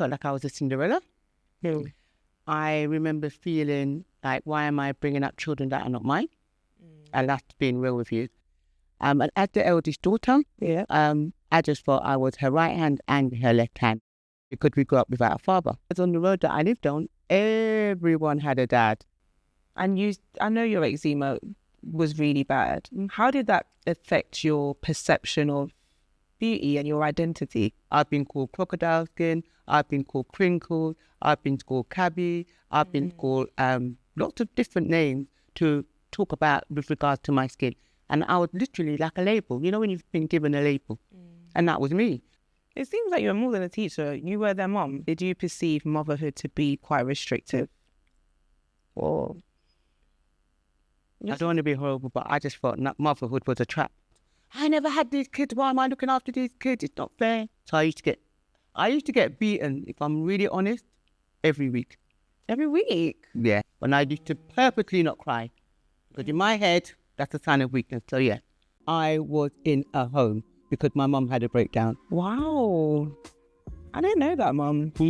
Felt like I was a Cinderella. Mm. I remember feeling like, why am I bringing up children that are not mine? And that's being real with you. And as the eldest daughter, Yeah. I just thought I was her right hand and her left hand because we grew up without a father. Because on the road that I lived on, everyone had a dad. And I know your eczema was really bad. How did that affect your perception of beauty and your identity? I've been called crocodile skin, I've been called crinkle, I've been called cabby, I've been called lots of different names to talk about with regards to my skin. And I was literally like a label, you know, when you've been given a label. And that was me. It seems like you were more than a teacher. You were their mom. Did you perceive motherhood to be quite restrictive? Or I don't want to be horrible, but I just thought motherhood was a trap. I never had these kids. Why am I looking after these kids? It's not fair. So I used to get beaten, if I'm really honest, every week. every week? Yeah. And I used to purposely not cry. Because in my head, that's a sign of weakness. So yeah, I was in a home because my mum had a breakdown. Wow. I didn't know that, Mum. So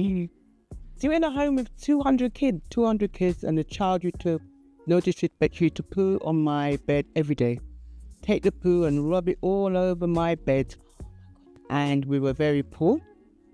you're in a home with 200 kids? 200 kids, and the child used to, no disrespect, used to poo on my bed every day. Take the poo and rub it all over my bed. And we were very poor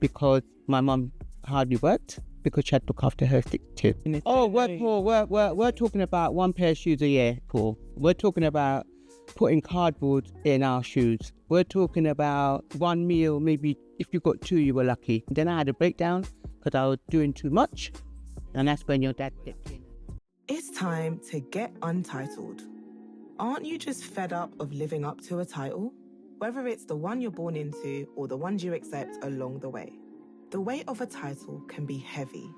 because my mum hardly worked because she had to look after her 6 kids. Oh, we're poor. We're talking about 1 pair of shoes a year, poor. We're talking about putting cardboard in our shoes. We're talking about 1 meal, maybe if you got 2, you were lucky. Then I had a breakdown because I was doing too much. And that's when your dad stepped in. It's time to get untitled. Aren't you just fed up of living up to a title? Whether it's the one you're born into or the ones you accept along the way. The weight of a title can be heavy.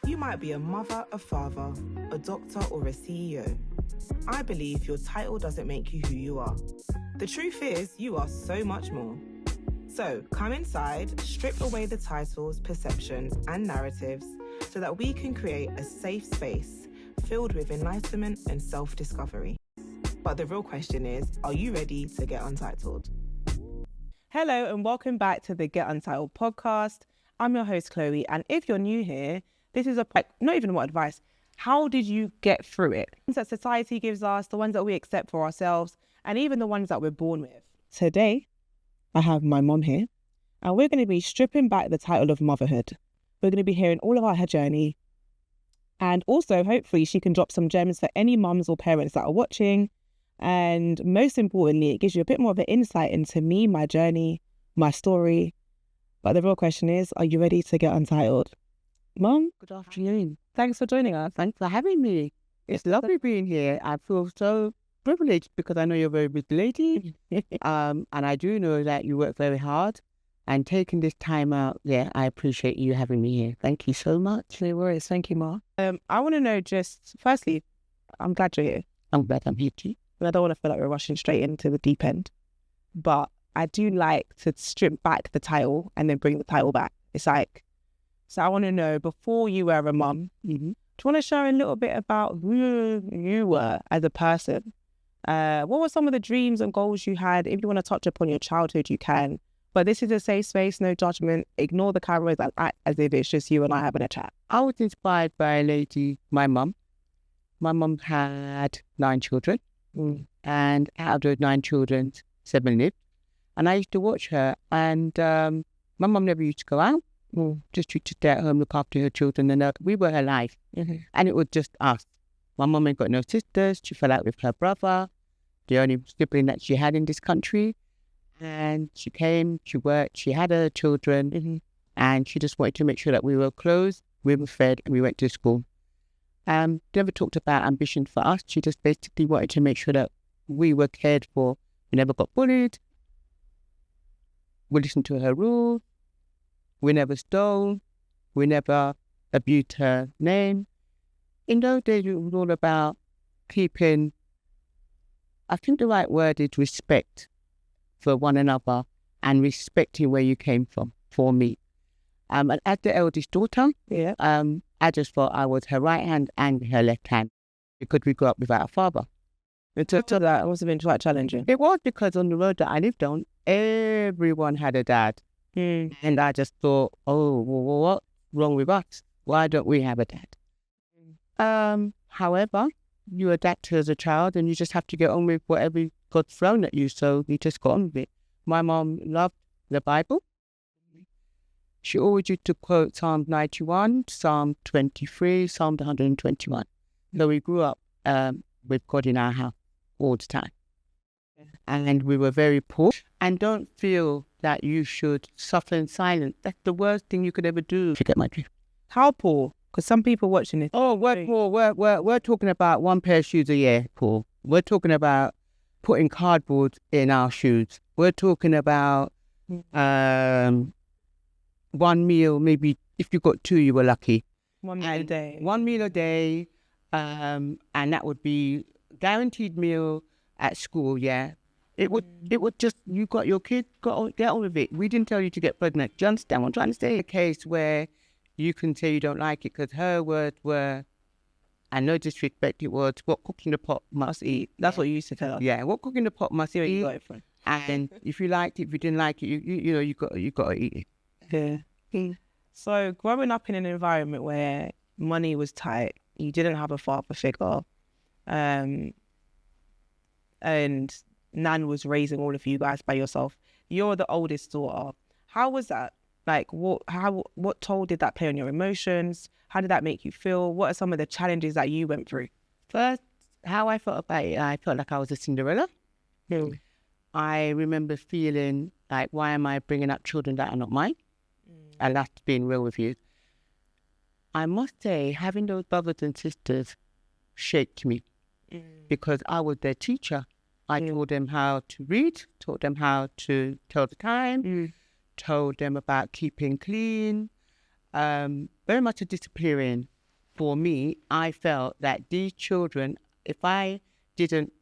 You might be a mother, a father, a doctor, or a CEO. I believe your title doesn't make you who you are. The truth is, you are so much more. So come inside, strip away the titles, perceptions, and narratives so that we can create a safe space filled with enlightenment and self-discovery. But the real question is, are you ready to get untitled? Hello and welcome back to the Get Untitled podcast. I'm your host, Chloe, and if you're new here, this is not even what advice. How did you get through it? Things that society gives us, the ones that we accept for ourselves, and even the ones that we're born with. Today, I have my mom here, and we're going to be stripping back the title of motherhood. We're going to be hearing all about her journey, and also hopefully she can drop some gems for any mums or parents that are watching. And most importantly, it gives you a bit more of an insight into me, my journey, my story. But the real question is, are you ready to get untitled? Mom, Good afternoon. thanks for joining us. Thanks for having me. It's lovely being here. I feel so privileged because I know you're a very busy lady. And I do know that you work very hard. And taking this time out, yeah, I appreciate you having me here. Thank you so much. No worries. Thank you, Ma. I want to know firstly, I'm glad you're here. I'm glad I'm here too. And I don't want to feel like we're rushing straight into the deep end. But I do like to strip back the title and then bring the title back. It's like, so I want to know, before you were a mum, do you want to share a little bit about who you were as a person? What were some of the dreams and goals you had? If you want to touch upon your childhood, you can. But this is a safe space, no judgment. Ignore the cameras and act as if it's just you and I having a chat. I was inspired by a lady, my mum. My mum had 9 children. And out of those 9 children, 7 lived. And I used to watch her, and my mum never used to go out. Just used to stay at home, look after her children, and we were her life. And it was just us. My mum ain't got no sisters. She fell out with her brother, the only sibling that she had in this country. And she came, she worked, she had her children, and she just wanted to make sure that we were clothed, we were fed, and we went to school. Never talked about ambition for us. She just basically wanted to make sure that we were cared for. We never got bullied. We listened to her rules. We never stole. We never abused her name. In those days, it was all about keeping, I think the right word is respect for one another and respecting where you came from, for me. And as the eldest daughter, I just thought I was her right hand and her left hand because we grew up without a father. So that must have been quite challenging. It was because on the road that I lived on, everyone had a dad. And I just thought, oh, well, what's wrong with us? Why don't we have a dad? However, you adapt as a child and you just have to get on with whatever God's thrown at you. So we just got on with it. My mom loved the Bible. She always used to quote Psalm 91, Psalm 23, Psalm 121. So we grew up with God in our house all the time. And we were very poor. And don't feel that you should suffer in silence. That's the worst thing you could ever do. If you get my drift. How poor? Because some people watching it. Oh, we're poor. We're talking about one pair of shoes a year, poor. We're talking about putting cardboard in our shoes. We're talking about one meal, maybe if you got two, you were lucky. 1 meal a day. 1 meal a day, and that would be guaranteed meal at school. Yeah, it would just, you got your kid, get on with it. We didn't tell you to get pregnant. Do you understand what I'm trying to say? A case where you can say you don't like it because her words were, and no disrespect, it was what cook in the pot must eat. That's what you used to tell us. Yeah, what cook in the pot must See where eat. you got it from. And if you liked it, if you didn't like it, you got to eat it. Yeah. So growing up in an environment where money was tight, you didn't have a father figure, and Nan was raising all of you guys by yourself. You're the oldest daughter. How was that? Like, what toll did that play on your emotions? How did that make you feel? What are some of the challenges that you went through? First, how I felt about it, I felt like I was a Cinderella. I remember feeling like, why am I bringing up children that are not mine? And that's being real with you. I must say, having those brothers and sisters shaped me because I was their teacher. I told them how to read, taught them how to tell the time, told them about keeping clean. Very much a disciplinarian. For me, I felt that these children, if I didn't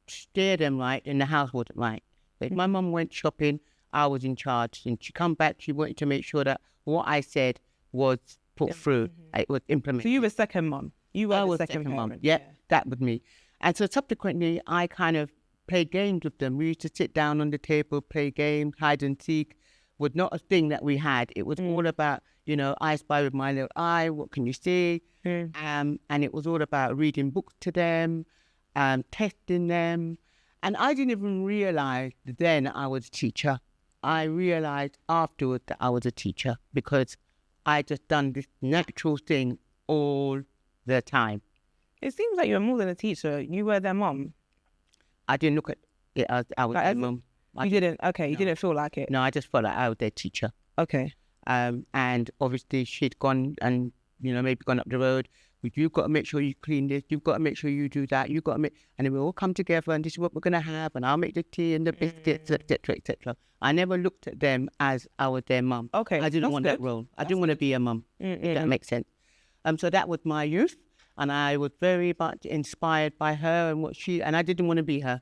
steer them right, then the house wasn't right. If my mum went shopping, I was in charge. And she come back, she wanted to make sure that what I said was put through, it was implemented. So you were second mum. You were the second mum. parent. Yeah, that was me. And so subsequently, I kind of played games with them. We used to sit down on the table, play games, hide and seek. Was not a thing that we had. It was all about, I spy with my little eye, what can you see? And it was all about reading books to them, testing them. And I didn't even realize then I was a teacher. I realized afterwards that I was a teacher because I just done this natural thing all the time. It seems like you were more than a teacher. You were their mum. I didn't look at it as I was their mum. You didn't? Okay, you didn't feel like it? No, I just felt like I was their teacher. Okay. And obviously she'd gone and, maybe gone up the road. You've got to make sure you clean this. You've got to make sure you do that. You've got to make, and then we all come together and this is what we're going to have. And I'll make the tea and the biscuits, etc., etc. I never looked at them as I was their mum. Okay. I didn't want that role. I didn't want to be a mum, if that makes sense. So that was my youth. And I was very much inspired by her and and I didn't want to be her.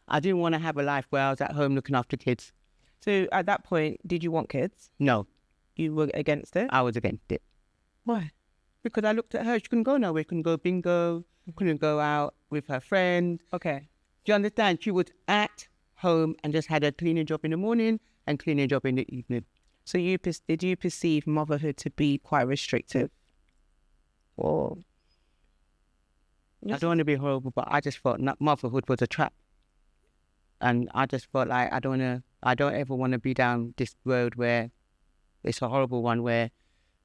I didn't want to have a life where I was at home looking after kids. So at that point, did you want kids? No. You were against it? I was against it. Why? Because I looked at her, she couldn't go nowhere, couldn't go bingo, couldn't go out with her friends. Okay. Do you understand? She was at home and just had a cleaning job in the morning and cleaning job in the evening. So did you perceive motherhood to be quite restrictive? Or I don't want to be horrible, but I just felt motherhood was a trap. And I just felt like I don't ever want to be down this road where it's a horrible one where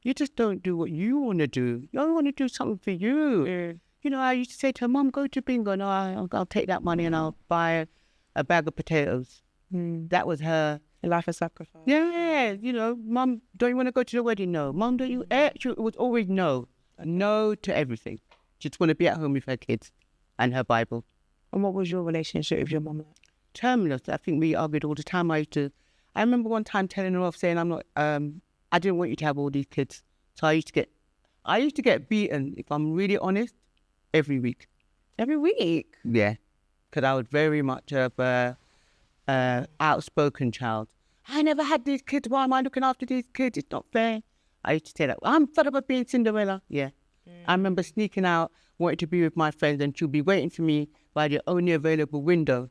you just don't do what you want to do. You want to do something for you. I used to say to her, Mum, go to bingo. No, I'll take that money and I'll buy a bag of potatoes. That was her. A life of sacrifice. Yeah, Mum, don't you want to go to the wedding? No. Mum, don't you? It was always no. No to everything. She just want to be at home with her kids and her Bible. And what was your relationship with your mum like? Terminus. I think we argued all the time. I remember one time telling her off saying, I didn't want you to have all these kids. So I used to get beaten, if I'm really honest, every week. Every week? Yeah. Because I was very much of a outspoken child. I never had these kids. Why am I looking after these kids? It's not fair. I used to say that. I'm fed up of being Cinderella. Yeah. I remember sneaking out, wanting to be with my friends, and she'll be waiting for me by the only available window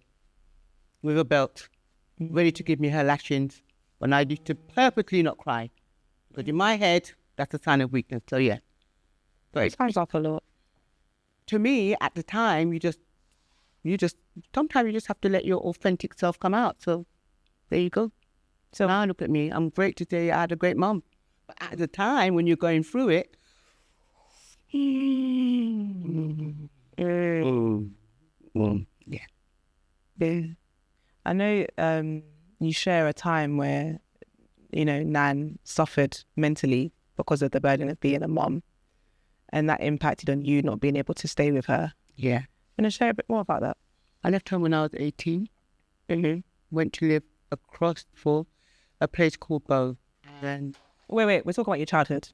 with a belt, ready to give me her lashings But I used to purposely not cry. Because in my head, that's a sign of weakness. So yeah. But Sounds like a lot. to me, at the time, sometimes you just have to let your authentic self come out. So there you go. So now look at me. I'm great to say I had a great mum. But at the time, when you're going through it, yeah. I know you share a time where, Nan suffered mentally because of the burden of being a mum, and that impacted on you not being able to stay with her. Yeah. Want to share a bit more about that? I left home when I was 18. Went to live across for a place called Bow. And Wait, we're talking about your childhood.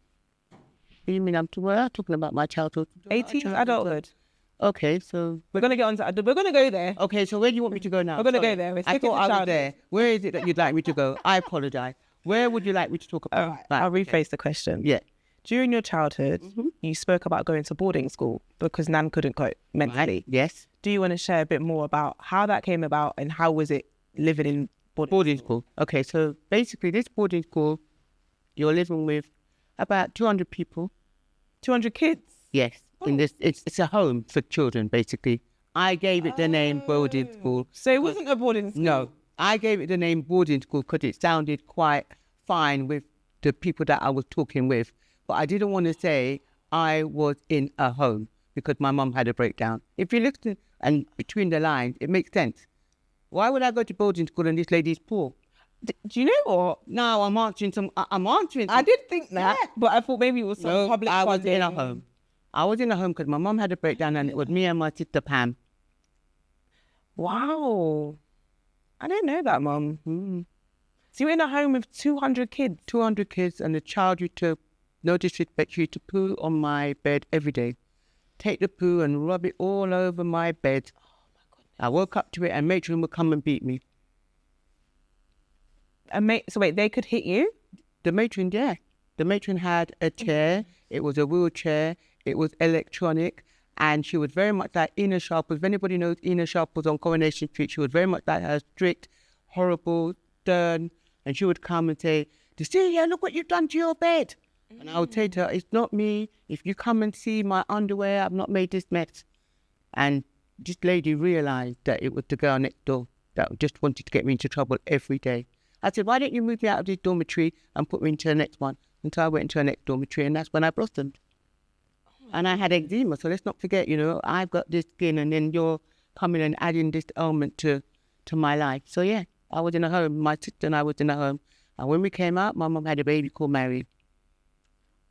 you mean we're talking about my childhood? 18 adulthood. Okay, so We're gonna we're gonna go there. okay, so where do you want me to go now? We're gonna Sorry. go there. We're I sticking thought to I was childhood. there. Where is it that you'd like me to go? I apologize. Where would you like me to talk about? All right, I'll rephrase the question. Yeah. During your childhood, you spoke about going to boarding school because Nan couldn't cope mentally. Right. Yes. Do you want to share a bit more about how that came about and how was it living in Boarding school. Okay, so basically this boarding school, you're living with about 200 people. 200 kids? Yes. In this, it's a home for children, basically. I gave it the name boarding school. So it wasn't a boarding school? No, I gave it the name boarding school because it sounded quite fine with the people that I was talking with. But I didn't want to say I was in a home because my mum had a breakdown. If you listen and between the lines, it makes sense. Why would I go to boarding school and this lady's poor? Do you know what? No, I'm answering some. I did think that, but I thought maybe it was some public I was funding. in a home. I was in a home because my mum had a breakdown and it was me and my sister Pam. Wow. I didn't know that, Mum. So you're in a home with 200 kids? 200 kids, and the child used to, no disrespect, used to poo on my bed every day. Take the poo and rub it all over my bed. Oh my goodness. I woke up to it and matron would come and beat me. So wait, they could hit you? The matron, yeah. The matron had a chair. It was a wheelchair. It was electronic. And she was very much like Ina Sharples. If anybody knows Ina Sharples on Coronation Street, she was very much like her, strict, horrible, stern. And she would come and say, Cecilia, look what you've done to your bed. And I would say to her, it's not me. If you come and see my underwear, I've not made this mess. And this lady realised that it was the girl next door that just wanted to get me into trouble every day. I said, why don't you move me out of this dormitory and put me into the next one? Until I went into the next dormitory, and that's when I blossomed. And I had eczema, so let's not forget, I've got this skin, and then you're coming and adding this element to my life. So yeah, I was in a home. My sister and I was in a home. And when we came out, my mum had a baby called Mary.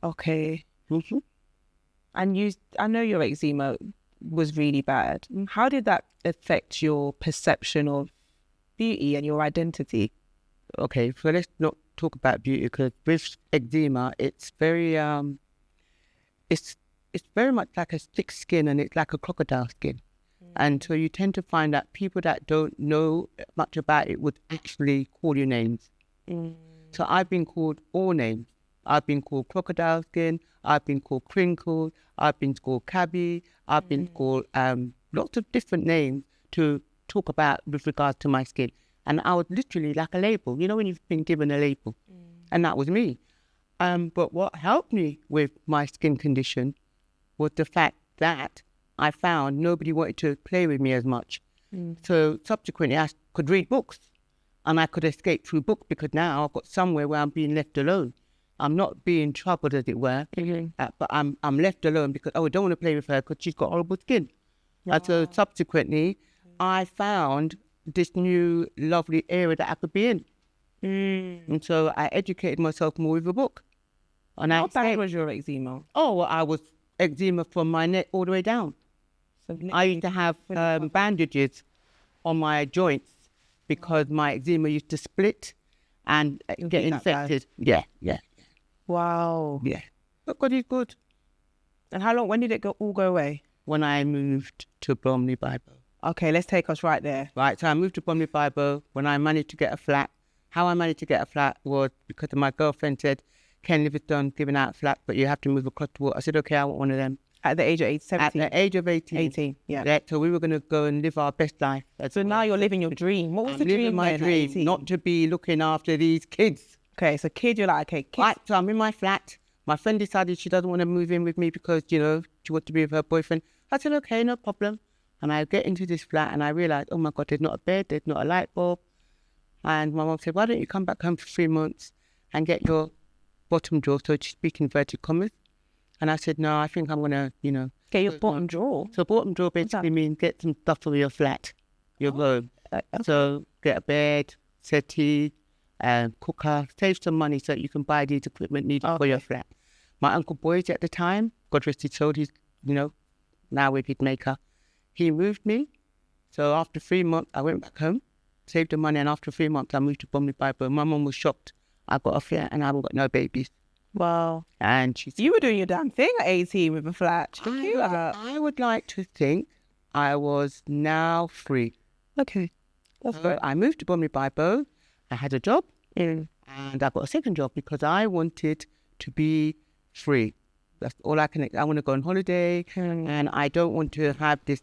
Okay. And I know your eczema was really bad. How did that affect your perception of beauty and your identity? Okay, so let's not talk about beauty, because with eczema, it's very, it's very much like a thick skin, and it's like a crocodile skin. And so you tend to find that people that don't know much about it would actually call you names. So I've been called all names. I've been called crocodile skin. I've been called crinkled. I've been called cabby. I've been called lots of different names to talk about with regards to my skin. And I was literally like a label, when you've been given a label. And that was me. But what helped me with my skin condition was the fact that I found nobody wanted to play with me as much. So subsequently, I could read books, and I could escape through books, because now I've got somewhere where I'm being left alone. I'm not being troubled, as it were, but I'm left alone because, I don't want to play with her because she's got horrible skin. And so subsequently, I found this new lovely area that I could be in. And so I educated myself more with a book. And How bad was your eczema? Oh, well, I was eczema from my neck all the way down. So I used to have bandages on my joints because my eczema used to split and get infected. Yeah. Wow. Yeah. But God is good. And when did it all go away? When I moved to Bromley Bible. Okay, let's take us right there. Right, so I moved to Bromley Bible when I managed to get a flat. How I managed to get a flat was because my girlfriend said, Ken Livingstone giving out flats, but you have to move across the water. I said, okay, I want one of them. At the age of 17? At the age of 18. 18, yeah. So we were going to go and live our best life. So now you're living your dream. What was the dream? My then at dream, 18? not to be looking after these kids. Okay, so kid, you're like, okay, kids. Right, so I'm in my flat. My friend decided she doesn't want to move in with me because, she wants to be with her boyfriend. I said, okay, no problem. And I get into this flat and I realized, oh my God, there's not a bed, there's not a light bulb. And my mom said, why don't you come back home for 3 months and get your bottom drawer, so to speak, inverted commas. And I said, no, I think I'm going to, Get your bottom drawer? So bottom drawer basically means get some stuff for your flat, your home. Okay. So get a bed, settee, cooker, save some money so that you can buy these equipment needed for your flat. My Uncle Boyd at the time, God rest his soul, he's, now with his maker. He moved me. So after 3 months, I went back home, saved the money, and after 3 months, I moved to Bromley Bible. My mum was shocked. I got a flat and I haven't got no babies. Wow. And she said, you were doing your damn thing at 18 with a flat. I would like to think I was now free. Okay. That's good. I moved to Bromley Bible. I had a job and I got a second job because I wanted to be free. That's all I can. I want to go on holiday and I don't want to have this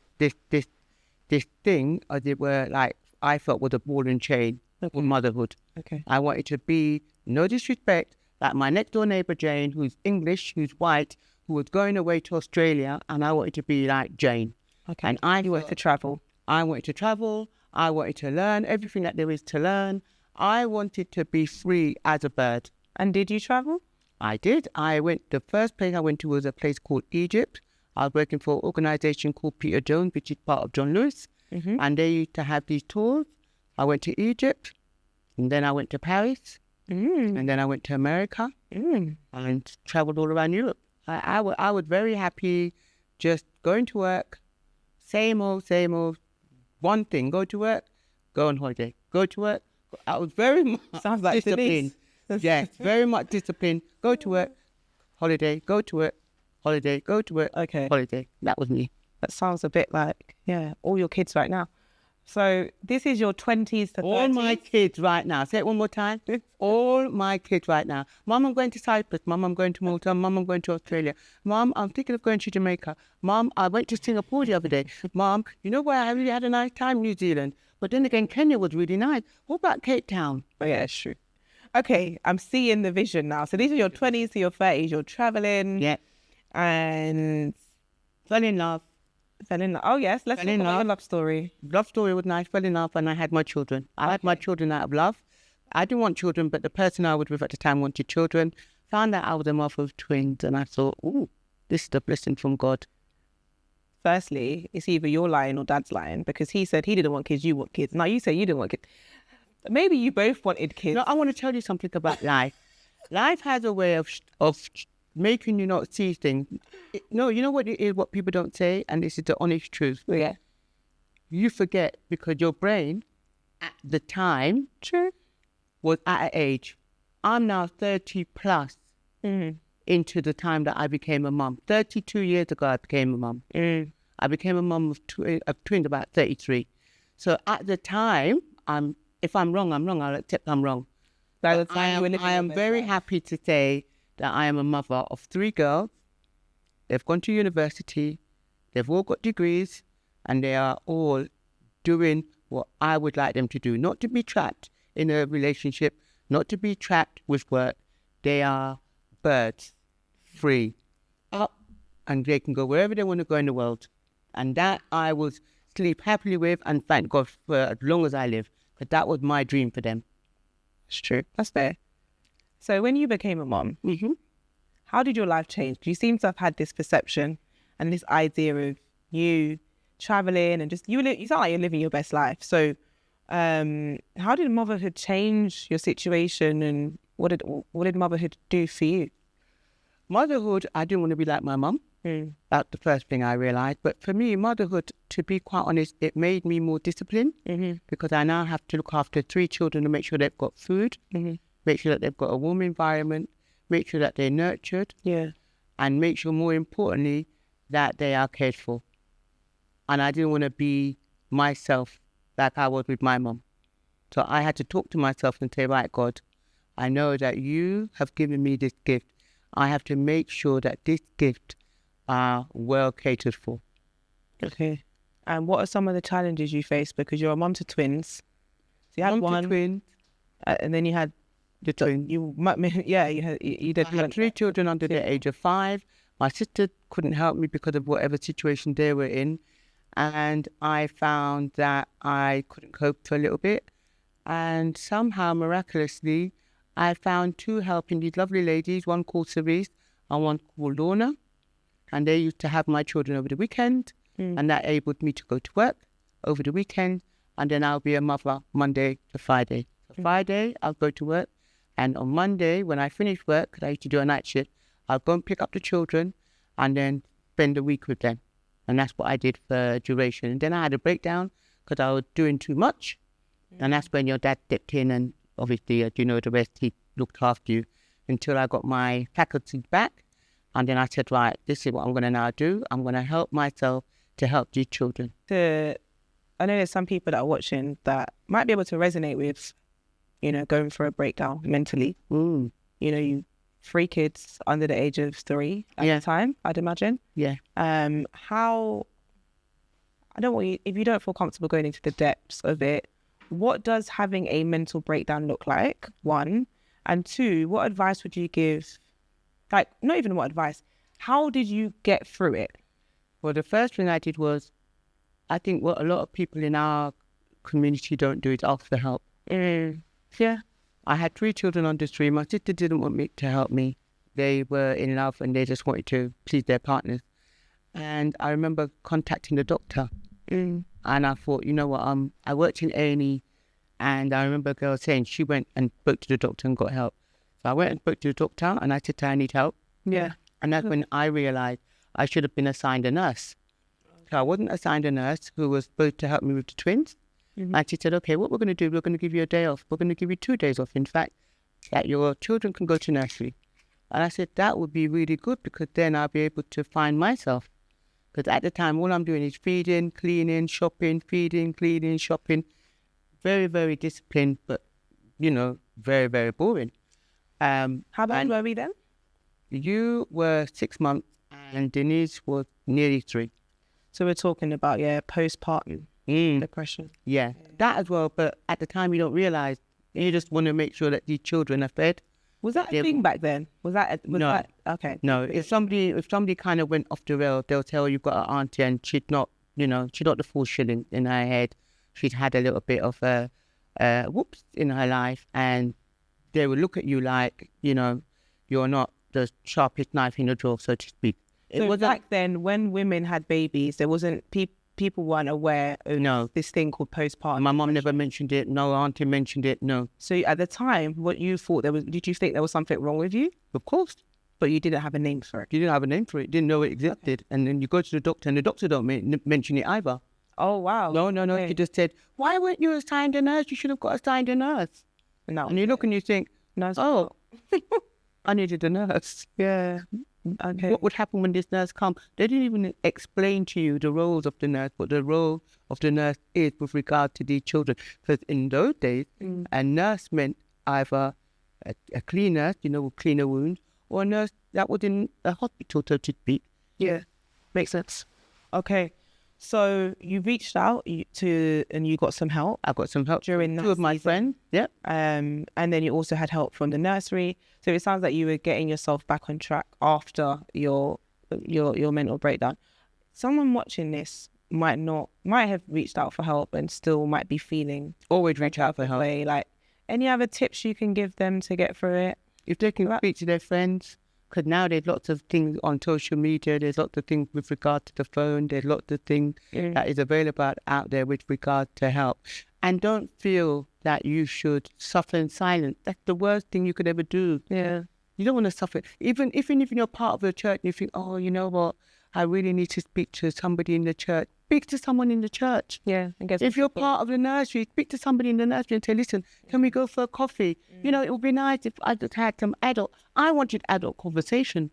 thing as it were, like I felt was a ball and chain with motherhood. Okay. I wanted to be, no disrespect, like my next door neighbour Jane, who's English, who's white, who was going away to Australia, and I wanted to be like Jane. Okay. And you wanted to travel. I wanted to travel. I wanted to learn everything that there is to learn. I wanted to be free as a bird. And did you travel? I did. The first place I went to was a place called Egypt. I was working for an organisation called Peter Jones, which is part of John Lewis. Mm-hmm. And they used to have these tours. I went to Egypt, and then I went to Paris, and then I went to America, and travelled all around Europe. I was very happy just going to work, same old, one thing, go to work, go on holiday, go to work. I was very much Sounds like disciplined. Yes, very much disciplined. Go to work, holiday, go to work, holiday, go to work, holiday. That was me. That sounds a bit like, all your kids right now. So this is your 20s to 30s? All my kids right now. Say it one more time. All my kids right now. Mum, I'm going to Cyprus. Mum, I'm going to Malta. Mum, I'm going to Australia. Mum, I'm thinking of going to Jamaica. Mum, I went to Singapore the other day. Mum, you know where I really had a nice time? New Zealand. But then again, Kenya was really nice. What about Cape Town? Oh, yeah, it's true. Okay, I'm seeing the vision now. So these are your 20s to your 30s. You're traveling. Yeah. And fell in love. Oh, yes. Let's talk about your love story. Love story was nice. Fell in love and I had my children. I had my children out of love. I didn't want children, but the person I was with at the time wanted children. Found out I was a mother of twins and I thought, ooh, this is a blessing from God. Firstly, it's either you're lying or Dad's lying because he said he didn't want kids, you want kids. Now you say you didn't want kids. Maybe you both wanted kids. No, I want to tell you something about life. Life has a way of making you not see things. No, you know what it is, what people don't say, and this is the honest truth. Yeah. You forget because your brain at the time was at an age. I'm now 30 plus into the time that I became a mum. 32 years ago, I became a mum. I became a mum of twins about 33. So at the time, if I'm wrong, I'm wrong. I'll accept I'm wrong. I am very happy to say that I am a mother of 3 girls. They've gone to university. They've all got degrees. And they are all doing what I would like them to do. Not to be trapped in a relationship. Not to be trapped with work. They are birds. Free. Up. And they can go wherever they want to go in the world. And that I will sleep happily with and thank God for as long as I live. But that was my dream for them. It's true. That's fair. So when you became a mom, how did your life change? You seem to have had this perception and this idea of you traveling and just, you sound like you're living your best life. So how did motherhood change your situation and what did motherhood do for you? Motherhood, I didn't want to be like my mum. That's the first thing I realised. But for me, motherhood, to be quite honest, it made me more disciplined because I now have to look after 3 children to make sure they've got food, make sure that they've got a warm environment, make sure that they're nurtured, and make sure, more importantly, that they are cared for. And I didn't want to be myself like I was with my mum. So I had to talk to myself and say, right, God, I know that you have given me this gift. I have to make sure that this gift are well catered for. Okay. And what are some of the challenges you faced? Because you're a mum to twins. So you had Mum to one, twins, and then you had the twins. you did I had 3 children under the age of 5. My sister couldn't help me because of whatever situation they were in. And I found that I couldn't cope for a little bit. And somehow, miraculously, I found 2 helping these lovely ladies, one called Cerise and one called Lorna. And they used to have my children over the weekend. And that enabled me to go to work over the weekend. And then I'll be a mother Monday to Friday. So Friday, I'll go to work. And on Monday, when I finish work, because I used to do a night shift, I'll go and pick up the children and then spend the week with them. And that's what I did for duration. And then I had a breakdown because I was doing too much. And that's when your dad stepped in and obviously, the rest, he looked after you until I got my faculties back. And then I said, right, this is what I'm going to now do. I'm going to help myself to help these children. I know there's some people that are watching that might be able to resonate with, going for a breakdown mentally. You 3 kids under the age of 3 at the time, I'd imagine. Yeah. How, I don't want you, if you don't feel comfortable going into the depths of it, what does having a mental breakdown look like? 1, and 2, what advice would you give? Like, not even what advice, how did you get through it? Well, the first thing I did was, I think what a lot of people in our community don't do is ask for help. Yeah. I had 3 children under 3. My sister didn't want me to help me. They were in love and they just wanted to please their partners. And I remember contacting the doctor. And I thought, you know what, I worked in A&E, and I remember a girl saying she went and spoke to the doctor and got help. So I went and spoke to the doctor and I said to her, I need help. Yeah. And that's when I realised I should have been assigned a nurse. So I wasn't assigned a nurse who was supposed to help me with the twins. And she said, okay, what we're going to do, we're going to give you a day off. We're going to give you 2 days off, in fact, that your children can go to nursery. And I said, that would be really good because then I'll be able to find myself. Because at the time, all I'm doing is feeding, cleaning, shopping, feeding, cleaning, shopping. Very, very disciplined, but, very, very boring. How old were we then? You were 6 months and Denise was nearly 3. So we're talking about, postpartum depression. Yeah, that as well. But at the time, you don't realise. You just want to make sure that these children are fed. Was that a thing back then? No. Okay. No, if somebody kind of went off the rail, they'll tell you've got an auntie and she's not the full shilling in her head. She's had a little bit of a whoops in her life, and they will look at you like, you're not the sharpest knife in the drawer, so to speak. So back then, when women had babies, there wasn't people weren't aware of this thing called postpartum. My mum never mentioned it. No auntie mentioned it. No. So at the time, what you thought did you think there was something wrong with you? Of course. But you didn't have a name for it. You didn't have a name for it. Didn't know it existed. Okay. And then you go to the doctor, and the doctor don't mention it either. Oh, wow. No. Okay. He just said, why weren't you assigned a nurse? You should have got assigned a nurse. And you look and you think, I needed a nurse. Yeah. Okay. What would happen when this nurse comes? They didn't even explain to you the roles of the nurse, what the role of the nurse is with regard to these children. Because in those days, a nurse meant either a clean nurse, will clean a wound, or a nurse that was in a hospital, so to speak. Yeah, makes sense. Okay, so you reached out and you got some help. I got some help during that 2 of my friends. Yeah. And then you also had help from the nursery. So it sounds like you were getting yourself back on track after your mental breakdown. Someone watching this might have reached out for help and still might be feeling always reach out for help. Like, any other tips you can give them to get through it? If they can speak to their friends, because now there's lots of things on social media, there's lots of things with regard to the phone, there's lots of things that is available out there with regard to help. And don't feel that you should suffer in silence. That's the worst thing you could ever do. Yeah. You don't want to suffer. Even if you're part of the church and you think, oh, you know what, I really need to speak to somebody in the church. Speak to someone in the church. Yeah. If you're part of the nursery, speak to somebody in the nursery and say, listen, can we go for a coffee? It would be nice if I just had some I wanted adult conversation.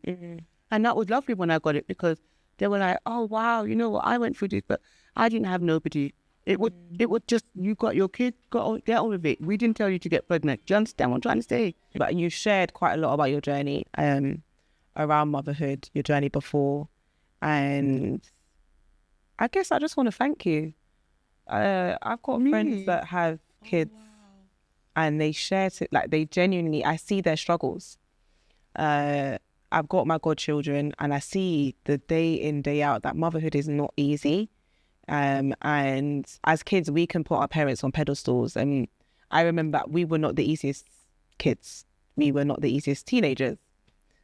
And that was lovely when I got it, because they were like, oh, wow, you know what, I went through this, but I didn't have nobody. It would just, you got your kid, get on with it. We didn't tell you to get pregnant. Do you understand what I'm trying to say? But you shared quite a lot about your journey around motherhood, your journey before. And I guess I just want to thank you. I've got friends that have kids and they share it, like they genuinely, I see their struggles. I've got my godchildren and I see the day in, day out that motherhood is not easy. And as kids, we can put our parents on pedestals. And I remember we were not the easiest kids. We were not the easiest teenagers.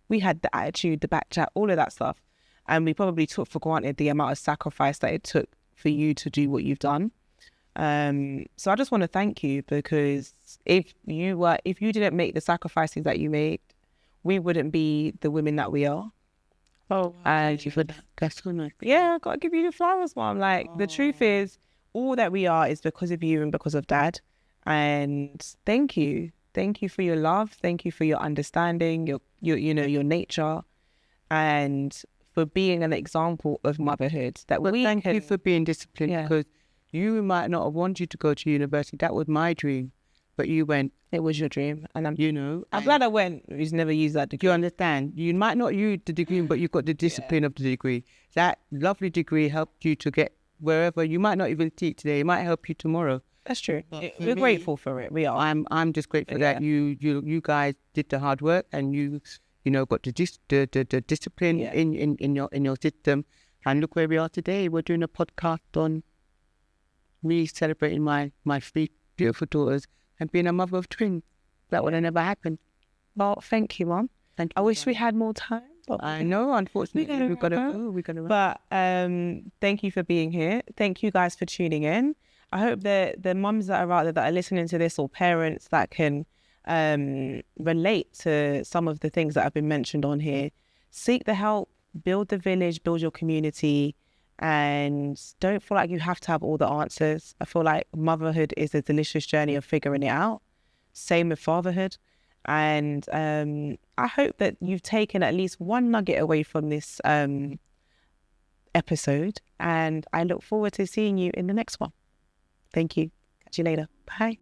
We had the attitude, the back chat, all of that stuff. And we probably took for granted the amount of sacrifice that it took for you to do what you've done. So I just want to thank you, because if you didn't make the sacrifices that you made, we wouldn't be the women that we are. Oh, and you for that. That's so nice. Yeah, I got to give you the flowers, Mom. Like, the truth is, all that we are is because of you and because of Dad. And thank you. Thank you for your love. Thank you for your understanding, your nature, and for being an example of motherhood. Thank you for being disciplined, because you might not have wanted to go to university. That was my dream. But you went. It was your dream. And I'm I'm glad I went. He's never used that degree. You understand? You might not use the degree, but you've got the discipline of the degree. That lovely degree helped you to get wherever. You might not even teach today. It might help you tomorrow. That's true. We're grateful for it. We are. I'm just grateful that you guys did the hard work, and you got the discipline in your system. And look where we are today. We're doing a podcast on me celebrating my three beautiful daughters and being a mother of twins. That would have never happened. Well, thank you, Mom. Thank you. I wish we had more time. I know, unfortunately, we've got to go. We're gonna. But thank you for being here. Thank you guys for tuning in. I hope that the mums that are out there that are listening to this, or parents that can relate to some of the things that have been mentioned on here, seek the help, build the village, build your community, and don't feel like you have to have all the answers. I feel like motherhood is a delicious journey of figuring it out. Same with fatherhood. And I hope that you've taken at least one nugget away from this episode. And I look forward to seeing you in the next one. Thank you. Catch you later. Bye.